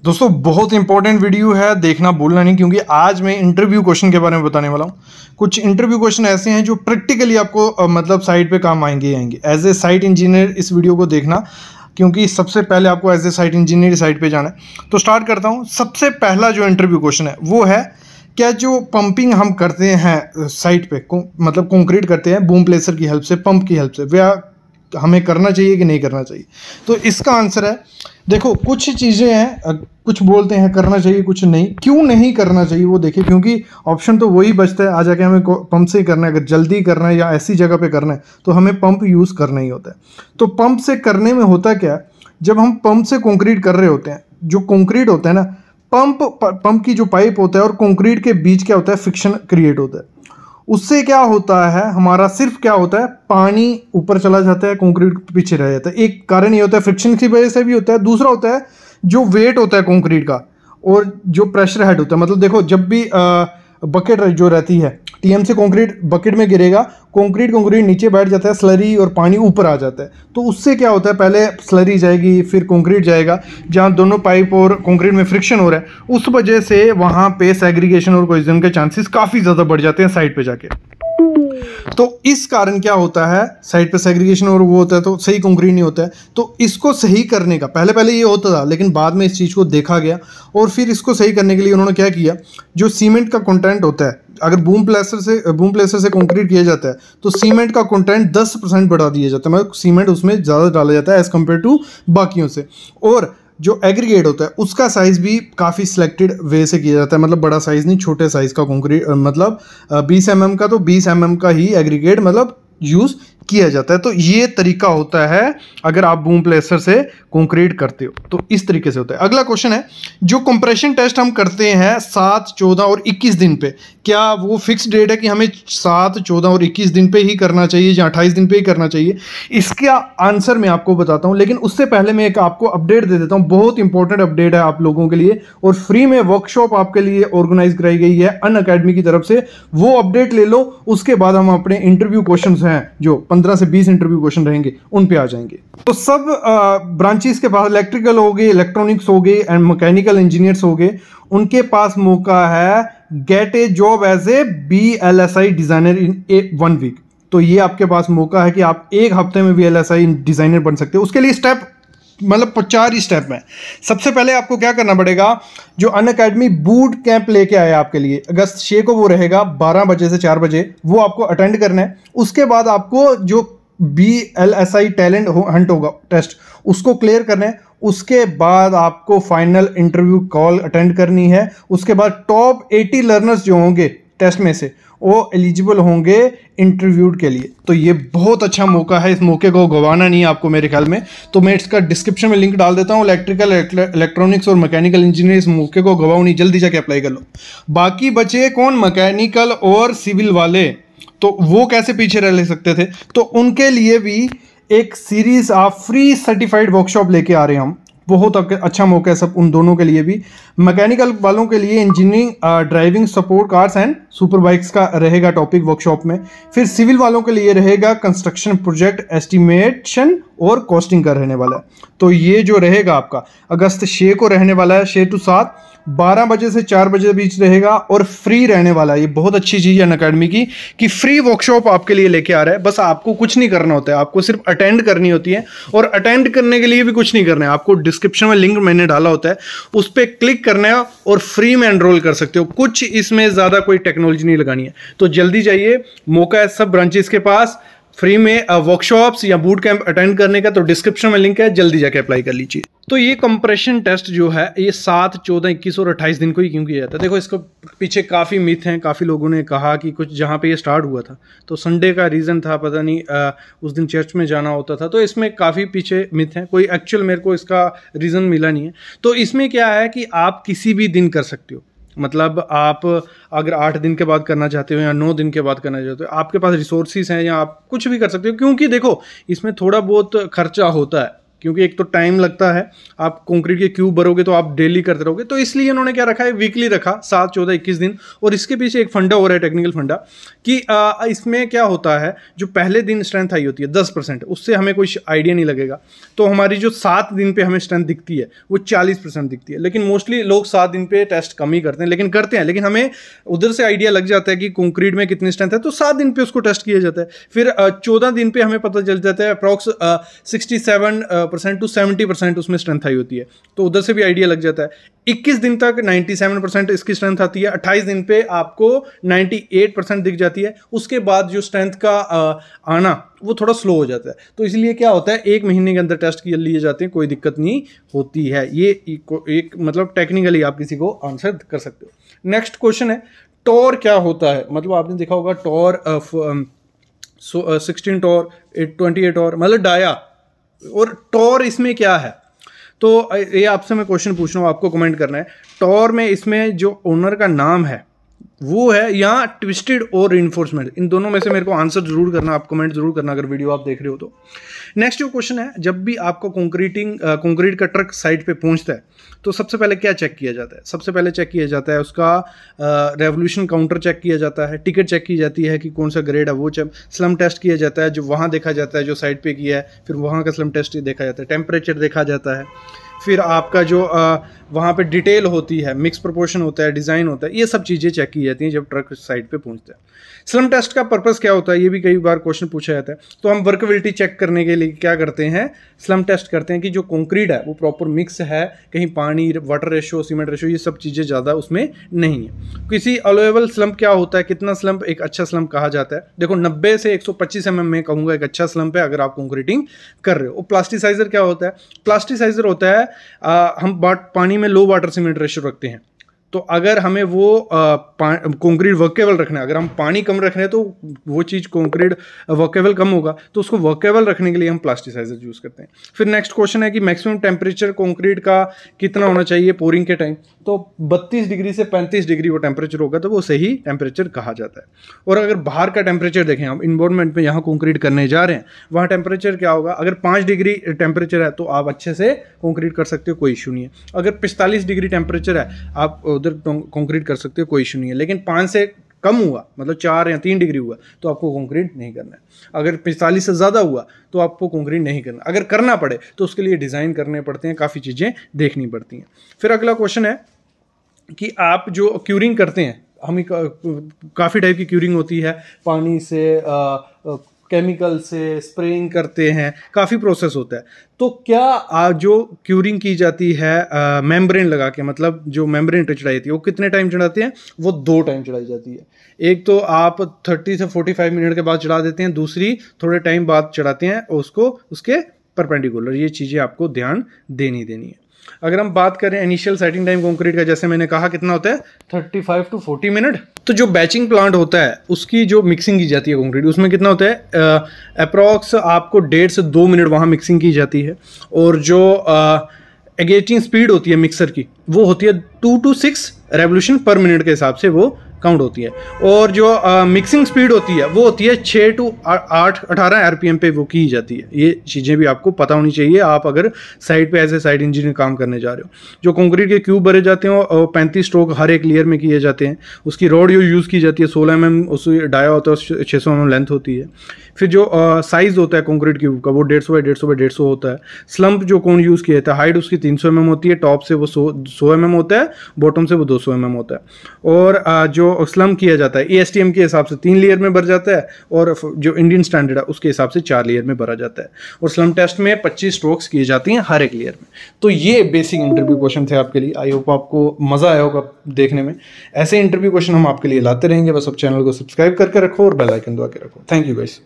दोस्तों बहुत important video है, देखना भूलना नहीं, क्योंकि आज मैं इंटरव्यू क्वेश्चन के बारे में बताने वाला हूँ। कुछ इंटरव्यू क्वेश्चन ऐसे हैं जो प्रैक्टिकली आपको मतलब साइट पे काम आएंगे ही आएंगे। एज ए साइट इंजीनियर इस वीडियो को देखना, क्योंकि सबसे पहले आपको as a site engineer site पे जाना है। तो स्टार्ट करता हूँ। सबसे पहला जो इंटरव्यू क्वेश्चन है वो है, क्या जो पंपिंग हम करते हैं साइट पे मतलब कंक्रीट करते हैं बूम प्लेसर की हेल्प से, पंप की हेल्प से, वह हमें करना चाहिए कि नहीं करना चाहिए? तो इसका आंसर है, देखो कुछ चीज़ें हैं, कुछ बोलते हैं करना चाहिए, कुछ नहीं। क्यों नहीं करना चाहिए वो देखिए, क्योंकि ऑप्शन तो वही बचता है, आ जाके हमें पंप से ही करना है। अगर जल्दी करना है या ऐसी जगह पे करना है तो हमें पंप यूज़ करना ही होता है। तो पंप से करने में होता क्या, जब हम पंप से कंक्रीट कर रहे होते हैं, जो कंक्रीट होता है ना, पंप की जो पाइप होता है और कंक्रीट के बीच क्या होता है, फ्रिक्शन क्रिएट होता है। उससे क्या होता है, हमारा सिर्फ क्या होता है, पानी ऊपर चला जाता है, कंक्रीट पीछे रह जाता है। एक कारण ये होता है, फ्रिक्शन की वजह से भी होता है। दूसरा होता है जो वेट होता है कंक्रीट का और जो प्रेशर हेड होता है। मतलब देखो, जब भी बकेट जो रहती है, टीएम से कंक्रीट बकेट में गिरेगा, कंक्रीट नीचे बैठ जाता है, स्लरी और पानी ऊपर आ जाता है। तो उससे क्या होता है, पहले स्लरी जाएगी फिर कंक्रीट जाएगा, जहाँ दोनों पाइप और कंक्रीट में फ्रिक्शन हो रहा है, उस वजह से वहाँ पे सेग्रीगेशन और कोलिजन के चांसेस काफ़ी ज़्यादा बढ़ जाते हैं साइड पे जाके। तो इस कारण क्या होता है, साइड पे सेग्रीगेशन और वो होता है तो सही कंक्रीट नहीं होता है। तो इसको सही करने का पहले ये होता था, लेकिन बाद में इस चीज़ को देखा गया और फिर इसको सही करने के लिए उन्होंने क्या किया, जो सीमेंट का कंटेंट होता है, अगर बूम प्लेसर से कंक्रीट किया जाता है तो सीमेंट का कंटेंट 10% बढ़ा दिया जाता है। मतलब सीमेंट उसमें ज़्यादा डाला जाता है एज़ कम्पेयर टू बाकियों से। और जो एग्रीगेट होता है उसका साइज़ भी काफ़ी सिलेक्टेड वे से किया जाता है। मतलब बड़ा साइज़ नहीं, छोटे साइज़ का कंक्रीट, मतलब 20 mm का, तो 20 mm का ही एग्रीगेट मतलब यूज़ किया जाता है। तो ये तरीका होता है अगर आप बूम प्लेसर से कंक्रीट करते हो, तो इस तरीके से होता है। अगला क्वेश्चन है, जो कंप्रेशन टेस्ट हम करते हैं 7, 14 और 21 दिन पे, क्या वो फिक्स डेट है कि हमें 7, 14 और 21 दिन पे ही करना चाहिए या 28 दिन पे ही करना चाहिए? इसका आंसर मैं आपको बताता हूं, लेकिन उससे पहले मैं एक आपको अपडेट दे देता हूं। बहुत इंपॉर्टेंट अपडेट है आप लोगों के लिए, और फ्री में वर्कशॉप आपके लिए ऑर्गेनाइज कराई गई है अनअकैडमी की तरफ से। वो अपडेट ले लो, उसके बाद हम अपने इंटरव्यू क्वेश्चन हैं जो 15 से 20 इंटरव्यू क्वेश्चन रहेंगे उन पे आ जाएंगे। तो सब ब्रांचेस के पास, इलेक्ट्रिकल हो गए, इलेक्ट्रॉनिक्स हो गए एंड मैकेनिकल इंजीनियर्स हो गए, उनके पास मौका है get a job as a VLSI designer in 1 week. तो ये आपके पास मौका है कि आप एक हफ्ते में VLSI डिजाइनर बन सकते हो। उसके लिए स्टेप मतलब 4 ही स्टेप में। सबसे पहले आपको क्या करना पड़ेगा, जो अनअकैडमी बूट कैंप लेके आया आपके लिए अगस्त 6 को, वो रहेगा 12 बजे से 4 बजे, वो आपको अटेंड करना है। उसके बाद आपको जो VLSI टैलेंट हंट होगा टेस्ट, उसको क्लियर करना है। उसके बाद आपको फाइनल इंटरव्यू कॉल अटेंड करनी है। उसके बाद टॉप 80 लर्नर्स जो होंगे टेस्ट में से, वो एलिजिबल होंगे इंटरव्यू के लिए। तो ये बहुत अच्छा मौका है, इस मौके को गंवाना नहीं है आपको मेरे ख्याल में। तो मैं इसका डिस्क्रिप्शन में लिंक डाल देता हूँ। इलेक्ट्रिकल, इलेक्ट्रॉनिक्स और मैकेनिकल इंजीनियर, इस मौके को गंवाओ नहीं, जल्दी जाके अप्लाई कर लो। बाकी बचे कौन, मैकेनिकल और सिविल वाले, तो वो कैसे पीछे रह ले सकते थे? तो उनके लिए भी एक series of free certified workshop लेके आ रहे हैं हम। बहुत अच्छा मौका है सब उन दोनों के लिए भी। मैकेनिकल वालों के लिए engineering, driving support cars and super bikes का रहेगा टॉपिक वर्कशॉप में। फिर सिविल वालों के लिए रहेगा कंस्ट्रक्शन प्रोजेक्ट एस्टिमेशन और कॉस्टिंग का रहने वाला है। तो ये जो रहेगा आपका अगस्त 6 को रहने वाला है, 6 to 7, 12 बजे से 4 बजे बीच रहेगा और फ्री रहने वाला है। ये बहुत अच्छी चीज़ है अनअकैडमी की कि फ्री वर्कशॉप आपके लिए लेके आ रहा है। बस आपको कुछ नहीं करना होता है, आपको सिर्फ अटेंड करनी होती है। और अटेंड करने के लिए भी कुछ नहीं करना है, आपको डिस्क्रिप्शन में लिंक मैंने डाला होता है, उस पर क्लिक करना है और फ्री में एनरोल कर सकते हो। कुछ इसमें ज़्यादा कोई टेक्नोलॉजी नहीं लगानी है। तो जल्दी जाइए, मौका है सब ब्रांचेस के पास फ्री में वर्कशॉप्स या बूट कैंप अटेंड करने का। तो डिस्क्रिप्शन में लिंक है, जल्दी जाके अप्लाई कर लीजिए। तो ये कंप्रेशन टेस्ट जो है ये 7, 14, 21 और 28 दिन को ही क्यों किया जाता है? देखो, इसको पीछे काफ़ी मिथ हैं। काफ़ी लोगों ने कहा कि कुछ जहाँ पे ये स्टार्ट हुआ था तो संडे का रीज़न था, पता नहीं उस दिन चर्च में जाना होता था। तो इसमें काफ़ी पीछे मिथ हैं, कोई एक्चुअल मेरे को इसका रीज़न मिला नहीं है। तो इसमें क्या है कि आप किसी भी दिन कर सकते हो। मतलब आप अगर 8 दिन के बाद करना चाहते हो या 9 दिन के बाद करना चाहते हो, आपके पास रिसोर्सेज हैं, या आप कुछ भी कर सकते हो। क्योंकि देखो, इसमें थोड़ा बहुत खर्चा होता है, क्योंकि एक तो टाइम लगता है, आप कंक्रीट के क्यूब भरोगे तो आप डेली करते रहोगे, तो इसलिए इन्होंने क्या रखा है, वीकली रखा 7, 14, 21 दिन। और इसके पीछे एक फंडा हो रहा है, टेक्निकल फंडा, कि इसमें क्या होता है, जो पहले दिन स्ट्रेंथ हाई होती है 10%, उससे हमें कोई आइडिया नहीं लगेगा, तो हमारी जो 7 दिन पे हमें स्ट्रेंथ दिखती है वो 40% दिखती है। लेकिन मोस्टली लोग 7 दिन पे टेस्ट कम ही करते हैं, लेकिन हमें उधर से आइडिया लग जाता है कि कंक्रीट में कितनी स्ट्रेंथ है, तो 7 दिन पे उसको टेस्ट किया जाता है। फिर 14 दिन पे हमें पता चल जाता है अप्रॉक्स 67% to 70% उसमें स्ट्रेंथ हाई होती है, तो उधर से भी आइडिया लग जाता है। 21 दिन तक 97% इसकी स्ट्रेंथ आती है, 28 दिन पे आपको 98% दिख जाती है। उसके बाद जो स्ट्रेंथ का आना वो थोड़ा स्लो हो जाता है, तो इसलिए क्या होता है, 1 महीने के अंदर टेस्ट किए लिए जाते हैं, कोई दिक्कत नहीं होती है। ये एक मतलब टेक्निकली आप किसी को आंसर कर सकते हो। नेक्स्ट क्वेश्चन है, टॉर क्या होता है? मतलब आपने देखा होगा टॉर 16 टॉर, 28 टॉर, मतलब डाया, और टॉर इसमें क्या है? तो ये आपसे मैं क्वेश्चन पूछ रहा हूँ, आपको कमेंट करना है। टॉर में इसमें जो ओनर का नाम है वो है या ट्विस्टेड और रिइंफोर्समेंट, इन दोनों में से मेरे को आंसर जरूर करना, आप कमेंट जरूर करना अगर वीडियो आप देख रहे हो तो। नेक्स्ट जो क्वेश्चन है, जब भी आपको कंक्रीट का ट्रक साइट पे पहुंचता है तो सबसे पहले क्या चेक किया जाता है? सबसे पहले चेक किया जाता है उसका रेवोल्यूशन काउंटर चेक किया जाता है, टिकट चेक की जाती है कि कौन सा ग्रेड है वो चेक, स्लम टेस्ट किया जाता है जो वहाँ देखा जाता है जो साइट पे किया है, फिर वहाँ का स्लम टेस्ट देखा जाता है, टेम्परेचर देखा जाता है, फिर आपका जो वहाँ पे डिटेल होती है, मिक्स प्रोपोर्शन होता है, डिज़ाइन होता है, ये सब चीज़ें चेक की जाती हैं जब ट्रक साइट पे पहुँचता है। स्लम टेस्ट का पर्पस क्या होता है, ये भी कई बार क्वेश्चन पूछा जाता है। तो हम वर्कबिलिटी चेक करने के लिए क्या करते हैं, स्लम टेस्ट करते हैं कि जो कंक्रीट है वो प्रॉपर मिक्स है, कहीं पानी, वाटर रेशो, सीमेंट रेशो, ये सब चीज़ें ज़्यादा उसमें नहीं है। किसी अलोएबल स्लम्प क्या होता है, कितना स्लम्प एक अच्छा स्लम्प कहा जाता है? देखो 90 से 125 mm में कहूँगा एक अच्छा स्लम्प है अगर आप कंक्रीटिंग कर रहे हो। प्लास्टिसाइजर क्या होता है? प्लास्टिसाइजर होता है हम पानी में लो वाटर सीमेंट रेशो रखते हैं, तो अगर हमें वो कंक्रीट वर्केबल रखना है, अगर हम पानी कम रख रहे हैं तो वो चीज़ कंक्रीट वर्केबल कम होगा, तो उसको वर्केबल रखने के लिए हम प्लास्टिसाइजर यूज़ करते हैं। फिर नेक्स्ट क्वेश्चन है कि मैक्सिमम टेम्परेचर कंक्रीट का कितना होना चाहिए पोरिंग के टाइम? तो 32 डिग्री से 35 डिग्री वो टेम्परेचर होगा, तो वो सही टेम्परेचर कहा जाता है। और अगर बाहर का टेम्परेचर देखें, हम इन्वायरमेंट में यहाँ कंक्रीट करने जा रहे हैं, वहाँ टेम्परेचर क्या होगा? अगर 5 डिग्री टेम्परेचर है तो आप अच्छे से कंक्रीट कर सकते हो, कोई इशू नहीं है। अगर 45 डिग्री टेम्परेचर है, आप उधर कंक्रीट कर सकते हो, कोई इशू नहीं है। लेकिन 5 से कम हुआ, मतलब 4 या 3 डिग्री हुआ, तो आपको कंक्रीट नहीं करना है। अगर 45 से ज़्यादा हुआ तो आपको कंक्रीट नहीं करना। अगर करना पड़े तो उसके लिए डिज़ाइन करने पड़ते हैं, काफ़ी चीज़ें देखनी पड़ती हैं। फिर अगला क्वेश्चन है कि आप जो क्यूरिंग करते हैं, हम काफ़ी टाइप की क्यूरिंग होती है, पानी से, केमिकल से, स्प्रेइंग करते हैं, काफ़ी प्रोसेस होता है। तो क्या जो क्यूरिंग की जाती है मेम्ब्रेन लगा के, मतलब जो मेम्ब्रेन चढ़ाई जाती है, वो कितने टाइम चढ़ाते हैं? वो 2 टाइम चढ़ाई जाती है। एक तो आप 30 से 45 मिनट के बाद चढ़ा देते हैं, दूसरी थोड़े टाइम बाद चढ़ाते हैं उसको उसके परपेंडिकुलर। ये चीज़ें आपको ध्यान देनी है। अगर हम बात करें इनिशियल सेटिंग टाइम कंक्रीट का, जैसे मैंने कहा कितना होता है, 35 to 40 मिनट। तो जो बैचिंग प्लांट होता है उसकी जो मिक्सिंग की जाती है कंक्रीट, उसमें कितना होता है, अप्रॉक्स आपको 1.5 से 2 मिनट वहाँ मिक्सिंग की जाती है। और जो एगेटिंग स्पीड होती है मिक्सर की, वो होती है 2 to 6 रेवोल्यूशन पर मिनट के हिसाब से वो काउंट होती है। और जो मिक्सिंग स्पीड होती है वो होती है 6 to 18 RPM पे वो की जाती है। ये चीज़ें भी आपको पता होनी चाहिए आप अगर साइड पे एज ए साइड इंजीनियर काम करने जा रहे हो। जो कंक्रीट के क्यूब भरे जाते हैं और 35 स्ट्रोक हर एक लेयर में किए जाते हैं। उसकी रॉड यूज़ की जाती है 16 mm, उसकी डाया होता है 600 mm लेंथ होती है। फिर जो साइज़ होता है कंक्रीट क्यूब का वो 150 बाई 150 बाई 150 होता है। स्लम्प जो कोण यूज़ किया जाता है, हाइट उसकी 300 mm होती है, टॉप से वो 100 mm होता है, बॉटम से वो 200 mm होता है। और जो स्लम्प किया जाता है ASTM के हिसाब से 3 लेयर में भर जाता है, और जो इंडियन स्टैंडर्ड है उसके हिसाब से 4 लेयर में भरा जाता है। और स्लम्प टेस्ट में 25 स्ट्रोक्स किए जाती हैं हर एक लेयर में। तो ये बेसिक इंटरव्यू क्वेश्चन थे आपके लिए। आई होप आपको मज़ा आया होगा देखने में। ऐसे इंटरव्यू क्वेश्चन हम आपके लिए लाते रहेंगे। बस अब चैनल को सब्सक्राइब करके रखो और बेल आइकन दबा के रखो। Thank you guys.